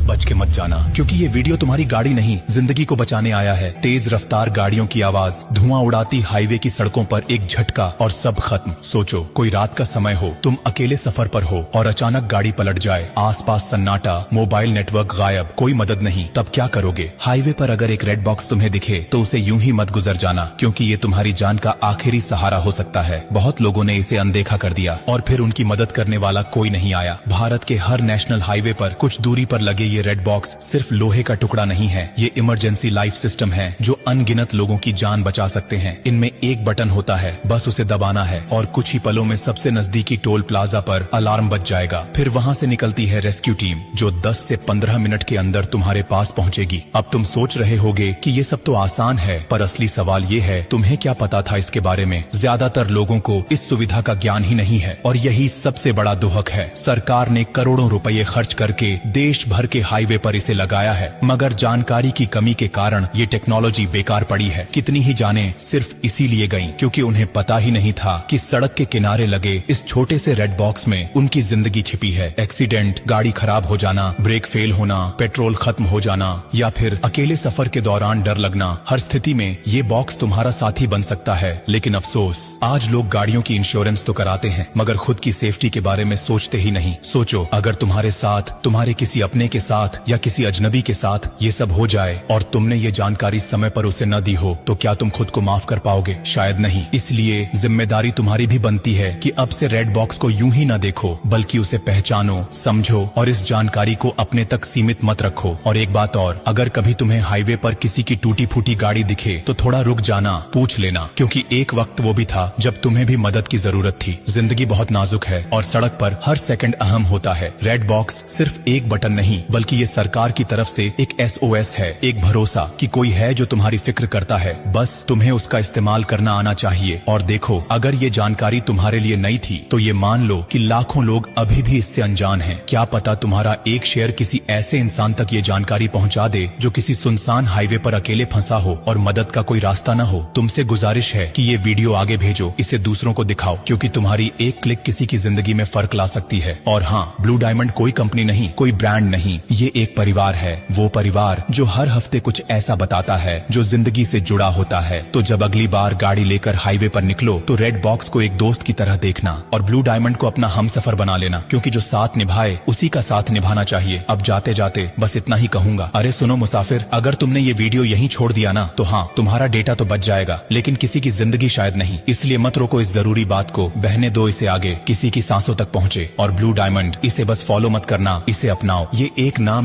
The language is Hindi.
बच के मत जाना, क्योंकि ये वीडियो तुम्हारी गाड़ी नहीं जिंदगी को बचाने आया है। तेज रफ्तार गाड़ियों की आवाज, धुआं उड़ाती हाईवे की सड़कों पर एक झटका और सब खत्म। सोचो कोई रात का समय हो, तुम अकेले सफर पर हो और अचानक गाड़ी पलट जाए, आसपास सन्नाटा, मोबाइल नेटवर्क गायब, कोई मदद नहीं, तब क्या करोगे? हाईवे पर अगर एक रेड बॉक्स तुम्हें दिखे तो उसे यूं ही मत गुजर जाना, क्योंकि ये तुम्हारी जान का आखिरी सहारा हो सकता है। बहुत लोगों ने इसे अनदेखा कर दिया और फिर उनकी मदद करने वाला कोई नहीं आया। भारत के हर नेशनल हाईवे पर कुछ दूरी पर लगे ये रेड बॉक्स सिर्फ लोहे का टुकड़ा नहीं है, ये इमरजेंसी लाइफ सिस्टम है जो अनगिनत लोगों की जान बचा सकते हैं। इनमें एक बटन होता है, बस उसे दबाना है और कुछ ही पलों में सबसे नजदीकी टोल प्लाजा पर अलार्म बज जाएगा। फिर वहाँ से निकलती है रेस्क्यू टीम जो 10 से 15 मिनट के अंदर तुम्हारे पास पहुँचेगी। अब तुम सोच रहे होगे कि ये सब तो आसान है, पर असली सवाल ये है तुम्हें क्या पता था इसके बारे में? ज्यादातर लोगों को इस सुविधा का ज्ञान ही नहीं है और यही सबसे बड़ा दुहक है। सरकार ने करोड़ों रुपए खर्च करके देश भर के हाईवे पर इसे लगाया है, मगर जानकारी की कमी के कारण ये टेक्नोलॉजी बेकार पड़ी है। कितनी ही जानें सिर्फ इसीलिए गईं क्योंकि उन्हें पता ही नहीं था कि सड़क के किनारे लगे इस छोटे से रेड बॉक्स में उनकी जिंदगी छिपी है। एक्सीडेंट, गाड़ी खराब हो जाना, ब्रेक फेल होना, पेट्रोल खत्म हो जाना या फिर अकेले सफर के दौरान डर लगना, हर स्थिति में ये बॉक्स तुम्हारा साथी बन सकता है। लेकिन अफसोस, आज लोग गाड़ियों की इंश्योरेंस तो कराते हैं मगर खुद की सेफ्टी के बारे में सोचते ही नहीं। सोचो अगर तुम्हारे साथ, तुम्हारे किसी अपने के साथ या किसी अजनबी के साथ ये सब हो जाए और तुमने ये जानकारी समय पर उसे न दी हो तो क्या तुम खुद को माफ कर पाओगे? शायद नहीं। इसलिए जिम्मेदारी तुम्हारी भी बनती है कि अब से रेड बॉक्स को यूं ही न देखो, बल्कि उसे पहचानो, समझो और इस जानकारी को अपने तक सीमित मत रखो। और एक बात और, अगर कभी तुम्हें हाईवे पर किसी की टूटी फूटी गाड़ी दिखे तो थोड़ा रुक जाना, पूछ लेना, क्योंकि एक वक्त वो भी था जब तुम्हें भी मदद की जरूरत थी। जिंदगी बहुत नाजुक है और सड़क पर हर सेकंड अहम होता है। रेड बॉक्स सिर्फ एक बटन नहीं बल्कि ये सरकार की तरफ से एक SOS है, एक भरोसा कि कोई है जो तुम्हारी फिक्र करता है। बस तुम्हें उसका इस्तेमाल करना आना चाहिए। और देखो, अगर ये जानकारी तुम्हारे लिए नई थी तो ये मान लो कि लाखों लोग अभी भी इससे अनजान हैं। क्या पता तुम्हारा एक शेयर किसी ऐसे इंसान तक ये जानकारी पहुंचा दे जो किसी सुनसान हाईवे पर अकेले फंसा हो और मदद का कोई रास्ता न हो। तुमसे गुजारिश है कि ये वीडियो आगे भेजो, इसे दूसरों को दिखाओ, क्योंकि तुम्हारी एक क्लिक किसी की जिंदगी में फर्क ला सकती है। और हाँ, ब्लू डायमंड कोई कंपनी नहीं, कोई ब्रांड नहीं, ये एक परिवार है। वो परिवार जो हर हफ्ते कुछ ऐसा बताता है जो जिंदगी से जुड़ा होता है। तो जब अगली बार गाड़ी लेकर हाईवे पर निकलो तो रेड बॉक्स को एक दोस्त की तरह देखना और ब्लू डायमंड को अपना हमसफर बना लेना, क्योंकि जो साथ निभाए उसी का साथ निभाना चाहिए। अब जाते जाते बस इतना ही कहूंगा, अरे सुनो मुसाफिर, अगर तुमने ये वीडियो यहीं छोड़ दिया ना तो हाँ, तुम्हारा डेटा तो बच जाएगा, लेकिन किसी की जिंदगी शायद नहीं। इसलिए मत रोको इस जरूरी बात को, बहने दो इसे आगे, किसी की सांसों तक पहुंचे। और ब्लू डायमंड, इसे बस फॉलो मत करना, इसे अपनाओ। ये एक नाम